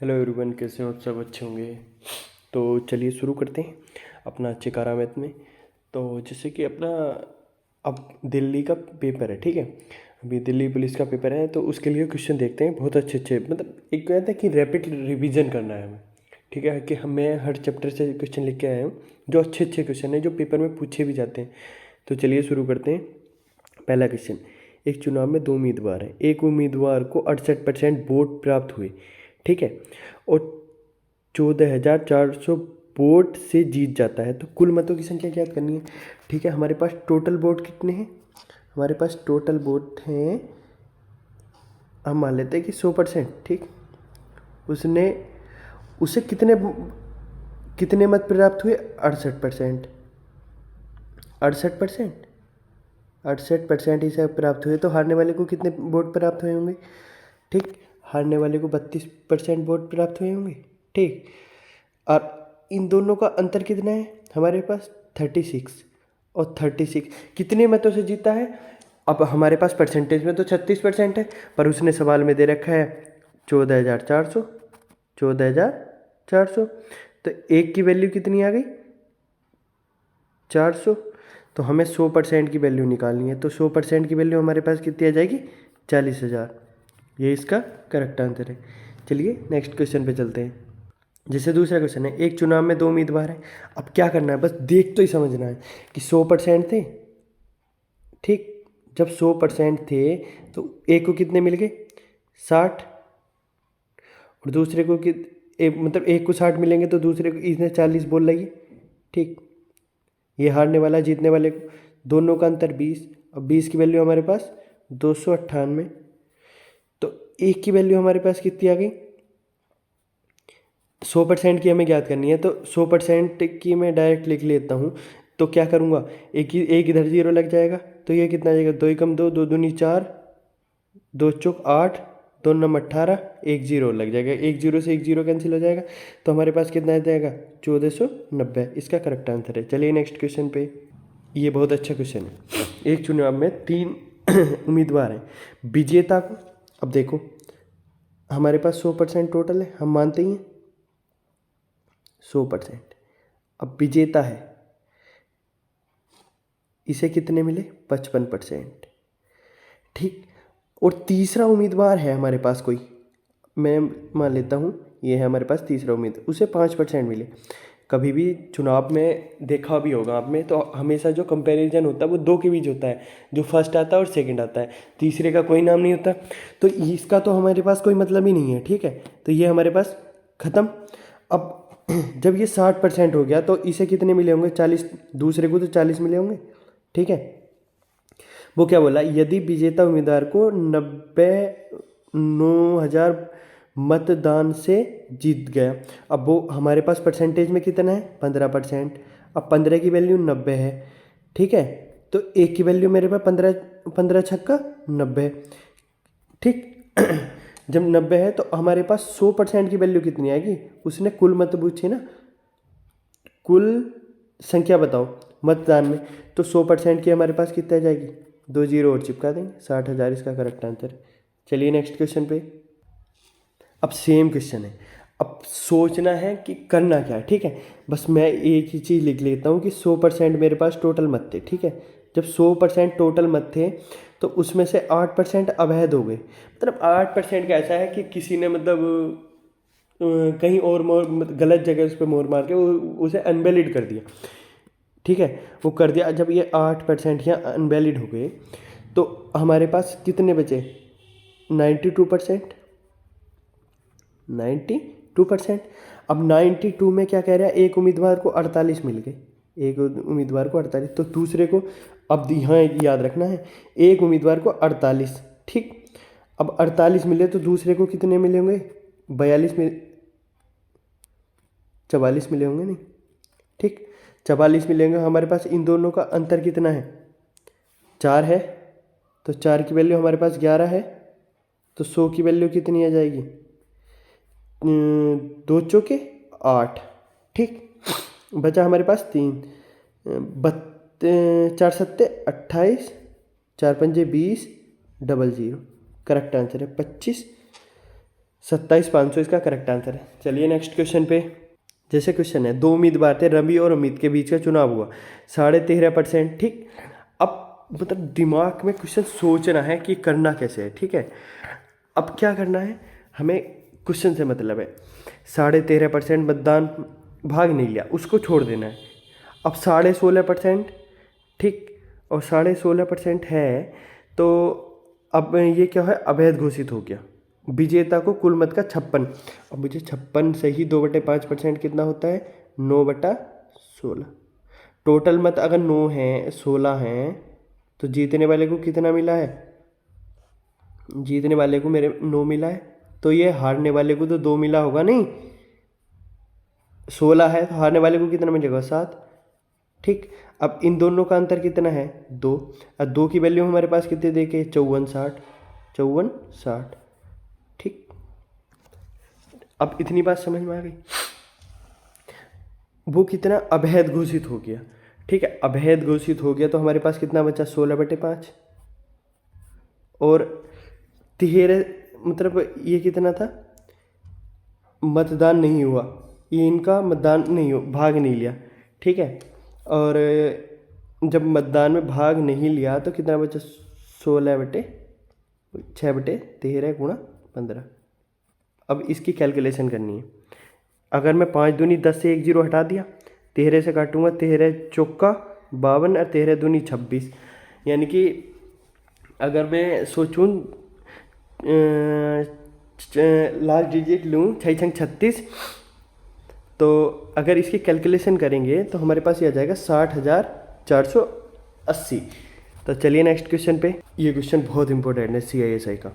Hello everyone, कैसे हो आप? सब अच्छे होंगे। तो चलिए शुरू करते हैं अपना अच्छे मैथ में। तो जैसे कि अपना अब दिल्ली का पेपर है, ठीक है। अभी दिल्ली पुलिस का पेपर है, तो उसके लिए क्वेश्चन देखते हैं। बहुत अच्छे अच्छे, मतलब एक कहता है कि रैपिड रिवीजन करना है हमें, ठीक है। कि मैं हर चैप्टर से क्वेश्चन लिख के आया हूँ, जो अच्छे अच्छे क्वेश्चन हैं, जो पेपर में पूछे भी जाते हैं। तो चलिए शुरू करते हैं। पहला क्वेश्चन, एक चुनाव में दो उम्मीदवार हैं। एक उम्मीदवार को 68% वोट प्राप्त हुए, ठीक है, और 14,400 वोट से जीत जाता है। तो कुल मतों की संख्या ज्ञात करनी है, ठीक है। हमारे पास टोटल वोट कितने हैं? हमारे पास टोटल वोट हैं, हम मान लेते हैं कि 100%, ठीक। उसने उसे कितने कितने मत प्राप्त हुए? 68%। 68%, 68% इसे प्राप्त हुए, तो हारने वाले को कितने वोट प्राप्त हुए होंगे? ठीक, हारने वाले को 32% वोट प्राप्त हुए होंगे, ठीक। और इन दोनों का अंतर कितना है हमारे पास? 36। और 36 कितने मतों से जीता है? अब हमारे पास परसेंटेज में तो 36% है, पर उसने सवाल में दे रखा है 14,400। 14,400, तो एक की वैल्यू कितनी आ गई? 400। तो हमें 100% की वैल्यू निकालनी है, तो 100% की वैल्यू हमारे पास कितनी आ जाएगी? 40,000। ये इसका करेक्ट आंसर है। चलिए नेक्स्ट क्वेश्चन पे चलते हैं। जैसे दूसरा क्वेश्चन है, एक चुनाव में दो उम्मीदवार हैं। अब क्या करना है, बस देख तो ही समझना है कि 100% थे, ठीक। जब 100% थे तो एक को कितने मिल गए? 60। और दूसरे को मतलब एक को 60 मिलेंगे, तो दूसरे को इसने 40 बोल रही है, ठीक। ये हारने वाला जीतने वाले को, दोनों का अंतर 20। अब 20 की वैल्यू हमारे पास 298। तो एक की वैल्यू हमारे पास कितनी आ गई? 100% की हमें ज्ञात करनी है, तो 100% की मैं डायरेक्ट लिख लेता हूँ। तो क्या करूँगा, एक इधर जीरो लग जाएगा, तो ये कितना आ जाएगा? दो एकम दो, दो दूनी चार, दो चौक आठ, दो नम 18, एक जीरो लग जाएगा। एक जीरो से एक जीरो कैंसिल हो जाएगा, तो हमारे पास कितना आ जाएगा? 1490। इसका करेक्ट आंसर है। चलिए नेक्स्ट क्वेश्चन पे। ये बहुत अच्छा क्वेश्चन है। एक चुनाव में तीन उम्मीदवार हैं। विजेता को, अब देखो हमारे पास 100% टोटल है, हम मानते ही हैं 100%। अब विजेता है, इसे कितने मिले? 55%, ठीक। और तीसरा उम्मीदवार है हमारे पास कोई, मैं मान लेता हूँ ये है हमारे पास तीसरा उम्मीदवार, उसे 5% मिले। कभी भी चुनाव में देखा भी होगा आपने, तो हमेशा जो कंपैरिजन होता है वो दो के बीच होता है, जो फर्स्ट आता है और सेकंड आता है, तीसरे का कोई नाम नहीं होता। तो इसका तो हमारे पास कोई मतलब ही नहीं है, ठीक है। तो ये हमारे पास ख़त्म। अब जब ये 60% हो गया, तो इसे कितने मिले होंगे? 40। दूसरे को तो 40 मिले होंगे, ठीक है। वो क्या बोला, यदि विजेता उम्मीदवार को 99,000 मतदान से जीत गया। अब वो हमारे पास परसेंटेज में कितना है? 15%। अब 15 की वैल्यू 90 है, ठीक है। तो एक की वैल्यू मेरे पास 15, 15 छक्का 90, ठीक। जब 90 है, तो हमारे पास 100% की वैल्यू कितनी आएगी? उसने कुल मत पूछे ना, कुल संख्या बताओ मतदान में, तो 100% की हमारे पास कितना आ जाएगी? दो जीरो और चिपका देंगे, 60,000 इसका करेक्ट आंसर है। चलिए नेक्स्ट क्वेश्चन पे। अब सेम क्वेश्चन है, अब सोचना है कि करना क्या है, ठीक है। बस मैं एक ही चीज़ लिख लेता हूँ कि 100% मेरे पास टोटल मत थे, ठीक है। जब 100% टोटल मत थे, तो उसमें से 8% अवैध हो गए। मतलब 8% का ऐसा है कि किसी ने मतलब कहीं और मोर गलत जगह उस पर मोर मार के उसे अनवैलिड कर दिया, ठीक है। वो कर दिया। जब ये 8% यहाँ अनवैलिड हो गए, तो हमारे पास कितने बचे? 92%। 92%। अब 92 में क्या कह रहा है, एक उम्मीदवार को 48 मिल गए। एक उम्मीदवार को 48, तो दूसरे को, अब यहाँ याद रखना है, एक उम्मीदवार को 48, ठीक। अब 48 मिले, तो दूसरे को कितने मिले होंगे? 42 मिले, 44 मिले होंगे, नहीं, ठीक। 44 मिलेंगे हमारे पास। इन दोनों का अंतर कितना है? 4 है, तो 4 की वैल्यू हमारे पास 11 है, तो 100 की वैल्यू कितनी आ जाएगी? दो चौके 8, ठीक। बचा हमारे पास 3, चार सत्ते 28, चार पंजे 20, डबल जीरो। करेक्ट आंसर है 25 27,500 इसका करेक्ट आंसर है। चलिए नेक्स्ट क्वेश्चन पे। जैसे क्वेश्चन है, 2 उम्मीदवार थे, रवि और अमित के बीच का चुनाव हुआ, 13.5%। ठीक, अब मतलब दिमाग में क्वेश्चन सोचना है कि करना कैसे है। ठीक है, अब क्या करना है, हमें क्वेश्चन से मतलब है 13.5% मतदान भाग नहीं लिया, उसको छोड़ देना है। अब 16.5%, ठीक, और 16.5% है तो अब ये क्या है, अवैध घोषित हो गया। विजेता को कुल मत का 56, अब मुझे 56 से ही 2/5% कितना होता है, 9/16। टोटल मत अगर 9 हैं, 16 हैं, तो जीतने वाले को कितना मिला है, जीतने वाले को मेरे 9 मिला है, तो ये हारने वाले को तो 2 मिला होगा नहीं, 16 है तो हारने वाले को कितना मिलेगा, 7। ठीक, अब इन दोनों का अंतर कितना है, 2। अब 2 की वैल्यू हमारे पास कितने देखे, 54 60। ठीक, अब इतनी बात समझ में आ गई। वो कितना अवैध घोषित हो गया। ठीक है, अवैध घोषित हो गया तो हमारे पास कितना बचा, 16/5। और 13 मतलब ये कितना था, मतदान नहीं हुआ, ये इनका मतदान नहीं हो, भाग नहीं लिया। ठीक है, और जब मतदान में भाग नहीं लिया तो कितना बचा, 16/6/13 गुणा 15। अब इसकी कैलकुलेशन करनी है। अगर मैं 5 दूनी 10 से 1 0 हटा दिया, 13 से काटूंगा, 13 चौका 52 और 13 दूनी 26, यानी कि अगर मैं सोचूं लास्ट डिजिट लूँ 6 छंग 36, तो अगर इसकी कैलकुलेशन करेंगे तो हमारे पास ये आ जाएगा 60,480। तो चलिए नेक्स्ट क्वेश्चन पे। ये क्वेश्चन बहुत इंपॉर्टेंट है CISI का,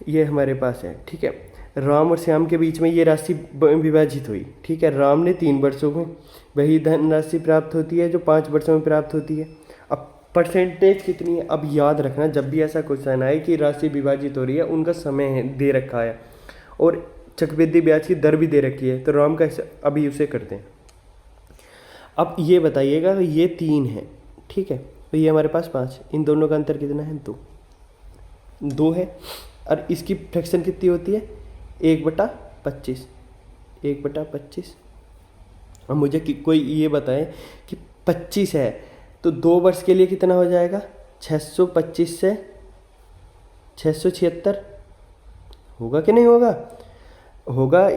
ये हमारे पास है। ठीक है, राम और श्याम के बीच में ये राशि विभाजित हुई। ठीक है, राम ने 3 वर्षों में वही धनराशि प्राप्त होती है जो 5 वर्षों में प्राप्त होती है। अब परसेंटेज कितनी है, अब याद रखना जब भी ऐसा क्वेश्चन आए कि राशि विभाजित हो रही है, उनका समय है दे रखा है और चक्रवृद्धि ब्याज की दर भी दे रखी है, तो राम का अभी उसे करते हैं। अब ये बताइएगा, तो ये 3 है। ठीक है, तो ये हमारे पास 5, इन दोनों का अंतर कितना है, 2 है। और इसकी फ्रैक्शन कितनी होती है, 1/25, 1/25। अब मुझे कोई ये बताए कि 25 है तो 2 वर्ष के लिए कितना हो जाएगा, 625 से 676 होगा कि नहीं होगा, होगा।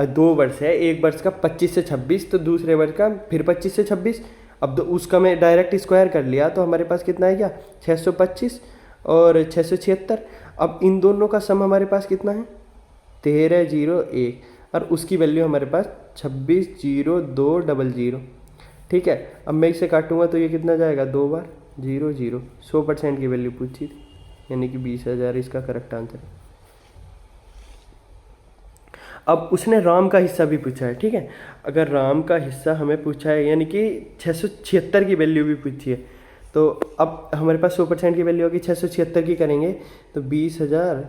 2 वर्ष है, एक वर्ष का 25 से 26, तो दूसरे वर्ष का फिर 25 से 26। अब तो उसका मैं डायरेक्ट स्क्वायर कर लिया तो हमारे पास कितना है, क्या 625 और 676। अब इन दोनों का सम हमारे पास कितना है, 1301, और उसकी वैल्यू हमारे पास 26,0200। ठीक है, अब मैं इसे काटूंगा तो ये कितना जाएगा, 2 बार 0 0, 100% की वैल्यू पूछी थी, यानी कि 20,000 इसका करेक्ट आंसर है। अब उसने राम का हिस्सा भी पूछा है। ठीक है, अगर राम का हिस्सा हमें पूछा है, यानी कि 676 की वैल्यू भी पूछी है, तो अब हमारे पास 100% की वैल्यू होगी, 676 की करेंगे तो 20,000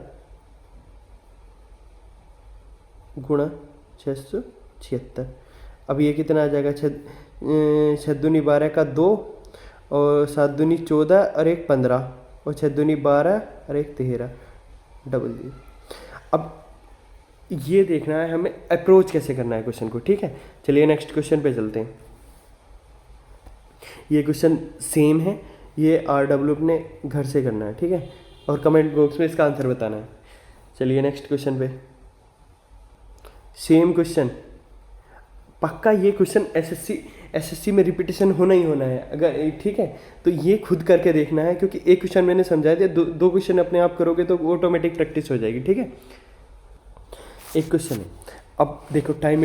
गुणा 676। अब ये कितना आ जाएगा, 6 दूनी 12 का 2 और 7 दूनी 14 और 1 15 और 6 दूनी 12 और 1 13 डबल 0। अब ये देखना है हमें अप्रोच कैसे करना है क्वेश्चन को। ठीक है, चलिए नेक्स्ट क्वेश्चन पे चलते हैं। ये क्वेश्चन सेम है, ये RW अपने घर से करना है। ठीक है, और कमेंट बॉक्स में इसका आंसर बताना है। चलिए नेक्स्ट क्वेश्चन पे, सेम क्वेश्चन पक्का। ये क्वेश्चन एसएससी में रिपीटेशन होना ही होना है अगर, ठीक है, तो ये खुद करके देखना है, क्योंकि एक क्वेश्चन मैंने समझा दिया, दो क्वेश्चन अपने आप करोगे तो ऑटोमेटिक प्रैक्टिस हो जाएगी। ठीक है, एक क्वेश्चन है, अब देखो टाइम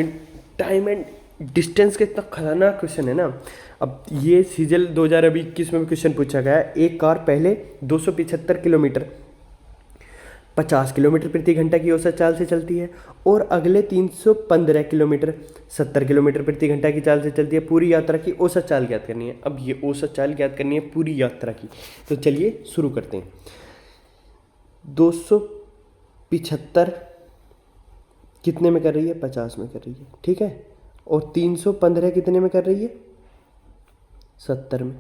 एंड डिस्टेंस का इतना खतरनाक क्वेश्चन है ना। अब ये सीजल 2021 में क्वेश्चन पूछा गया है। एक कार पहले 275 किलोमीटर 50 किलोमीटर प्रति घंटा की औसत चाल से चलती है और अगले 315 किलोमीटर 70 किलोमीटर प्रति घंटा की चाल से चलती है। पूरी यात्रा की औसत चाल ज्ञात करनी है। अब ये औसत चाल ज्ञात करनी है पूरी यात्रा की, तो चलिए शुरू करते हैं। 275 कितने में कर रही है, 50 में कर रही है। ठीक है, और 315 कितने में कर रही है, 70 में।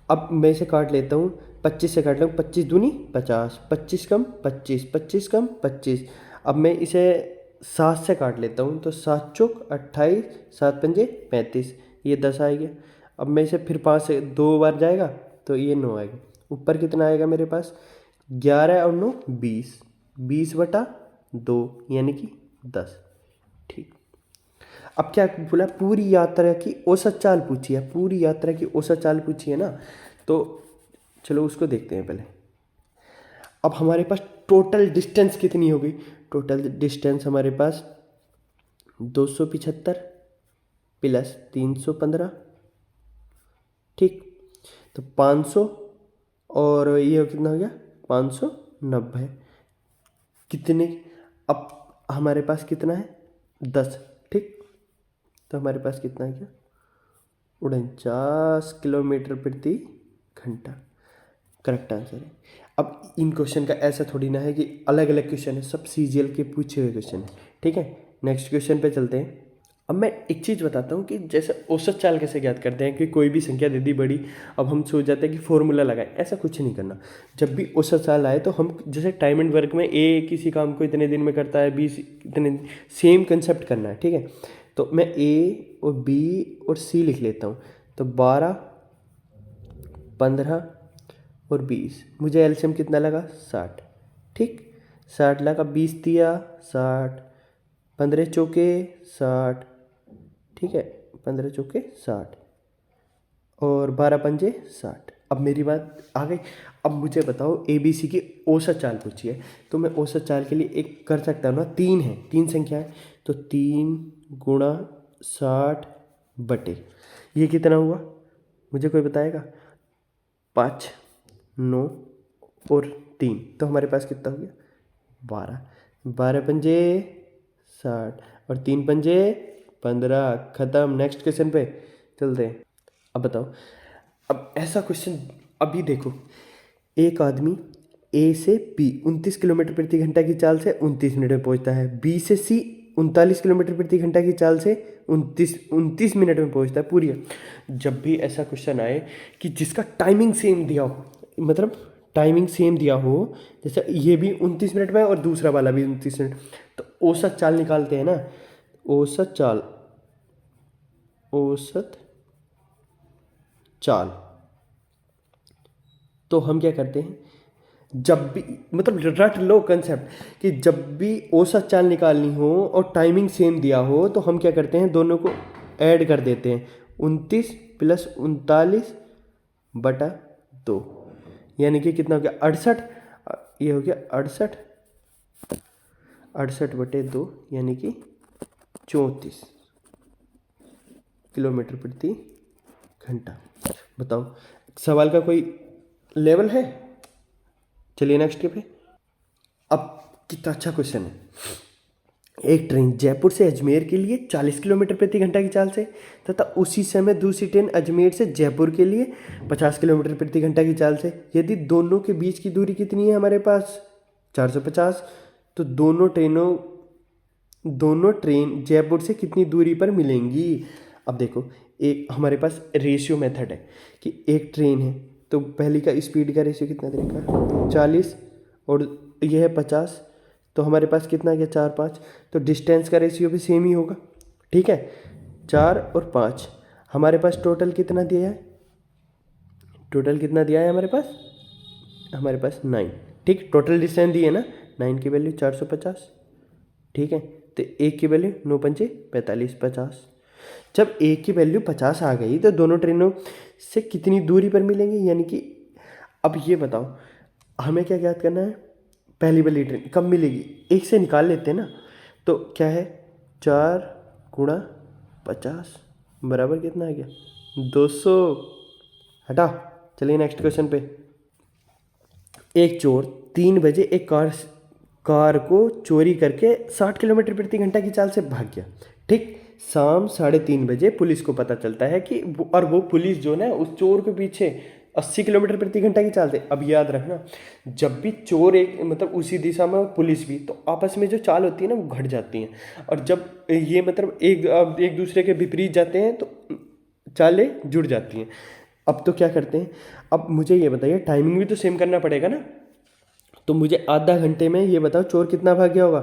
अब मैं इसे काट लेता हूँ, 25 से काट लूँ, 25 दूनी 50, 25 कम 25, 25 कम 25। अब मैं इसे 7 से काट लेता हूँ, तो 7 चौक 28, 7 पंजे 35, ये 10 आएगा। अब मैं इसे फिर 5 से 2 बार जाएगा तो ये 9 आएगा। ऊपर कितना आएगा मेरे पास, 11 और 9 20, 20/2 यानी कि 10। ठीक, अब क्या बोला, पूरी यात्रा की औसत चाल पूछी है, पूरी यात्रा की औसत चाल पूछी है ना, तो चलो उसको देखते हैं पहले। अब हमारे पास टोटल डिस्टेंस कितनी होगी, टोटल डिस्टेंस हमारे पास 275 प्लस 315, ठीक, तो 500 और ये कितना हो गया 590 कितने। अब हमारे पास कितना है 10, ठीक, तो हमारे पास कितना है क्या 49 किलोमीटर प्रति घंटा, करेक्ट आंसर है। अब इन क्वेश्चन का ऐसा थोड़ी ना है कि अलग अलग क्वेश्चन है, सब सीजीएल के पूछे हुए क्वेश्चन है, ठीक है। नेक्स्ट क्वेश्चन पे चलते हैं। अब मैं एक चीज़ बताता हूँ कि जैसे औसत चाल कैसे ज्ञात करते हैं कि कोई भी संख्या दे दी बड़ी, अब हम सोच जाते हैं कि फॉर्मूला लगाएं, ऐसा कुछ नहीं करना। जब भी औसत चाल आए तो हम जैसे टाइम एंड वर्क में ए किसी काम को इतने दिन में करता है, बी इतने, सेम कंसेप्ट करना है, ठीक है। तो मैं ए और बी और सी लिख लेता हूँ, तो 12, 15 और 20, मुझे एलसीएम कितना लगा 60, ठीक, 60 लगा, 20 दिया 60, 15 चौके 60, ठीक है, 15 चौके 60 और 12 पंजे 60। अब मेरी बात आ गई। अब मुझे बताओ ए बी सी की औसत चाल पूछी है, तो मैं औसत चाल के लिए एक कर सकता हूँ ना, 3 है, 3 संख्या है, तो 3 गुणा 60 बटे ये कितना हुआ, मुझे कोई बताएगा, 5, 9 और 3, तो हमारे पास कितना हो गया 12, 12 पंजे 60 और 3 पंजे 15, खत्म। नेक्स्ट क्वेश्चन पे चलते हैं। अब बताओ, अब ऐसा क्वेश्चन, अभी देखो, एक आदमी ए से बी 29 किलोमीटर प्रति घंटा की चाल से 29 मिनट में पहुंचता है, बी से सी 39 किलोमीटर प्रति घंटा की चाल से 29 मिनट में पहुंचता है पूरी। जब भी ऐसा क्वेश्चन आए कि जिसका टाइमिंग सेम दिया हो, मतलब टाइमिंग सेम दिया हो, जैसे ये भी 29 मिनट में और दूसरा वाला भी 29 मिनट, तो औसत चाल निकालते हैं ना, औसत चाल, औसत चाल, तो हम क्या करते हैं, जब भी, मतलब रट लो कंसेप्ट कि जब भी औसत चाल निकालनी हो और टाइमिंग सेम दिया हो, तो हम क्या करते हैं, दोनों को ऐड कर देते हैं, 29 प्लस 39/2 यानी कि कितना हो गया 68, ये हो गया 68, 68/2 यानी कि 34 किलोमीटर प्रति घंटा। बताओ, सवाल का कोई लेवल है। चलिए नेक्स्ट पे। अब कितना अच्छा क्वेश्चन है, एक ट्रेन जयपुर से अजमेर के लिए 40 किलोमीटर प्रति घंटा की चाल से तथा उसी समय दूसरी ट्रेन अजमेर से जयपुर के लिए 50 किलोमीटर प्रति घंटा की चाल से, यदि दोनों के बीच की दूरी कितनी है हमारे पास 450, तो दोनों ट्रेन जयपुर से कितनी दूरी पर मिलेंगी। अब देखो, एक हमारे पास रेशियो मेथड है कि एक ट्रेन है तो पहली का स्पीड का रेशियो कितना देगा 40 और यह है 50, तो हमारे पास कितना आ गया 4, 5, तो डिस्टेंस का रेशियो भी सेम ही होगा, ठीक है, 4 और 5। हमारे पास टोटल कितना दिया है, टोटल कितना दिया है हमारे पास 9, ठीक, टोटल डिस्टेंस दी है ना, 9 की वैल्यू 450, ठीक है, तो एक की वैल्यू 9 पंचे 45, 50। जब एक की वैल्यू 50 आ गई तो दोनों ट्रेनों से कितनी दूरी पर मिलेंगी, यानी कि अब ये बताओ हमें क्या ज्ञात करना है, पहली वाली ट्रेन कब मिलेगी, एक से निकाल लेते हैं ना, तो क्या है 4 गुणा 50 बराबर कितना आ गया 200, हटा। चलिए नेक्स्ट क्वेश्चन पे। एक चोर 3 बजे एक कार को चोरी करके 60 किलोमीटर प्रति घंटा की चाल से भाग गया, ठीक, शाम 3:30 बजे पुलिस को पता चलता है कि वो पुलिस जो ना उस चोर के पीछे 80 किलोमीटर प्रति घंटा की चाल से। अब याद रखना, जब भी चोर एक मतलब उसी दिशा में और पुलिस भी, तो आपस में जो चाल होती है ना वो घट जाती हैं, और जब ये मतलब एक दूसरे के विपरीत जाते हैं तो चालें जुड़ जाती हैं। अब तो क्या करते हैं, अब मुझे ये बताइए, टाइमिंग भी तो सेम करना पड़ेगा ना। तो मुझे आधा घंटे में ये बताओ चोर कितना भाग गया होगा,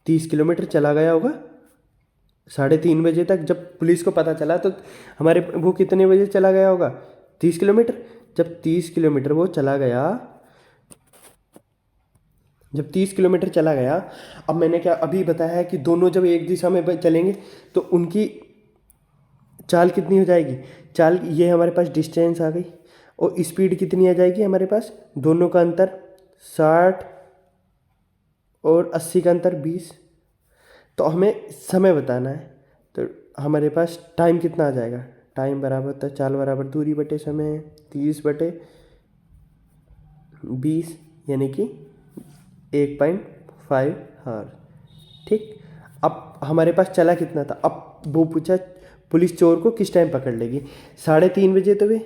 30 किलोमीटर चला गया होगा। 3:30 बजे तक जब पुलिस को पता चला तो हमारे वो कितने बजे चला गया होगा, 30 किलोमीटर। जब 30 किलोमीटर वो चला गया, जब 30 किलोमीटर चला गया, अब मैंने क्या अभी बताया है कि दोनों जब एक दिशा में चलेंगे तो उनकी चाल कितनी हो जाएगी। चाल ये हमारे पास डिस्टेंस आ गई, और स्पीड कितनी आ जाएगी हमारे पास, दोनों का अंतर 60 और 80 का अंतर 20। तो हमें समय बताना है, तो हमारे पास टाइम कितना आ जाएगा, टाइम बराबर होता है चाल बराबर दूरी बटे समय, 30/20, यानी कि 1.5 हार। ठीक। अब हमारे पास चला कितना था, अब वो पूछा पुलिस चोर को किस टाइम पकड़ लेगी, 3:30 बजे। तो वे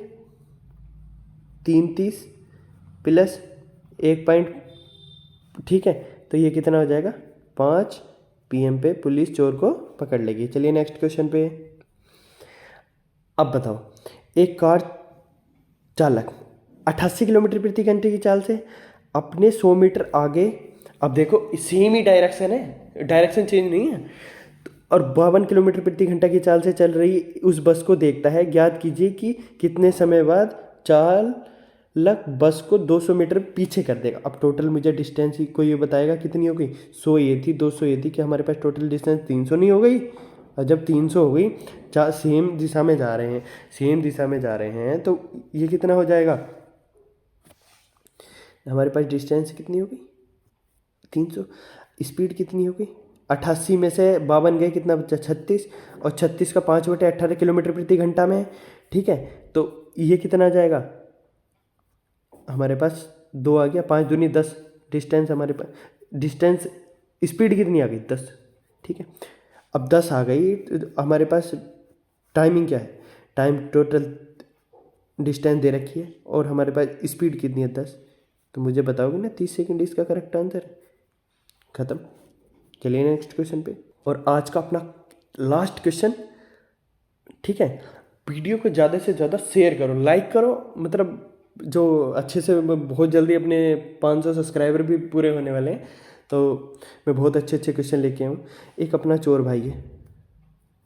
3:30 प्लस 1 ठीक है, तो ये कितना हो जाएगा, 5 PM पे पुलिस चोर को पकड़ लेगी। चलिए नेक्स्ट क्वेश्चन पे। अब बताओ, एक कार चालक 88 किलोमीटर प्रति घंटे की चाल से अपने 100 मीटर आगे, अब देखो सेम ही डायरेक्शन है, डायरेक्शन चेंज नहीं है, और 52 किलोमीटर प्रति घंटा की चाल से चल रही उस बस को देखता है। ज्ञात कीजिए कि कितने समय बाद चालक बस को 200 मीटर पीछे कर देगा। अब टोटल मुझे डिस्टेंस को ये बताएगा कितनी हो गई, 100 ये थी, 200 ये थी, कि हमारे पास टोटल डिस्टेंस 300 नहीं हो गई। और जब 300 हो गई, सेम दिशा में जा रहे हैं, सेम दिशा में जा रहे हैं, तो ये कितना हो जाएगा, हमारे पास डिस्टेंस कितनी हो गई 300, स्पीड कितनी हो गई, 88 में से 52 गए, कितना बचा 36, और 36 का 5/18 किलोमीटर प्रति घंटा में। ठीक है, तो ये कितना आ जाएगा, हमारे पास 2 आ गया, 5 दूनी 10, डिस्टेंस हमारे पास, डिस्टेंस स्पीड कितनी आ गई 10। ठीक है, अब 10 आ गई, तो हमारे पास टाइमिंग क्या है, टाइम टोटल डिस्टेंस दे रखी है, और हमारे पास स्पीड कितनी है 10। तो मुझे बताओगे ना 30 सेकंड इसका करेक्ट आंसर है। खत्म। चलिए नेक्स्ट क्वेश्चन पे, और आज का अपना लास्ट क्वेश्चन। ठीक है, वीडियो को ज़्यादा से ज़्यादा शेयर करो, लाइक करो, मतलब जो अच्छे से, बहुत जल्दी अपने 500 सब्सक्राइबर भी पूरे होने वाले हैं, तो मैं बहुत अच्छे अच्छे क्वेश्चन लेके आऊँ। एक अपना चोर भाई है,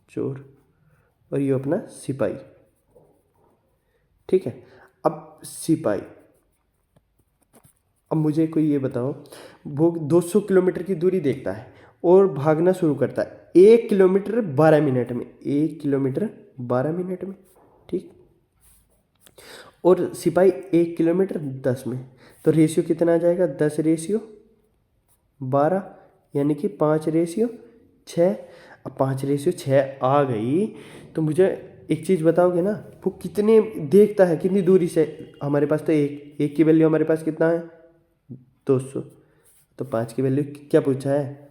चोर, और ये अपना सिपाही। ठीक है, अब सिपाही, अब मुझे कोई ये बताओ, वो 200 किलोमीटर की दूरी देखता है और भागना शुरू करता है 1 किलोमीटर 12 मिनट में, 1 किलोमीटर 12 मिनट में। ठीक, और सिपाही 1 किलोमीटर 10 में, तो रेशियो कितना आ जाएगा, 10/12, यानी कि 5/6। अब 5/6 आ गई, तो मुझे एक चीज़ बताओगे ना, वो कितने देखता है, कितनी दूरी से, हमारे पास तो एक की वैल्यू हमारे पास कितना है 200, तो 5 की वैल्यू क्या पूछा है,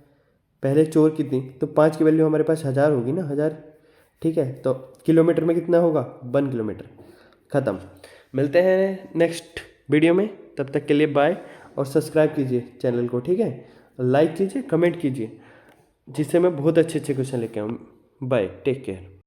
पहले चोर कितनी, तो 5 की वैल्यू हमारे पास 1000 होगी ना, 1000। ठीक है, तो किलोमीटर में कितना होगा, 1 किलोमीटर। ख़त्म। मिलते हैं नेक्स्ट वीडियो में, तब तक के लिए बाय, और सब्सक्राइब कीजिए चैनल को। ठीक है, लाइक कीजिए, कमेंट कीजिए, जिससे मैं बहुत अच्छे अच्छे क्वेश्चन लेके आऊँ। Bye, take care.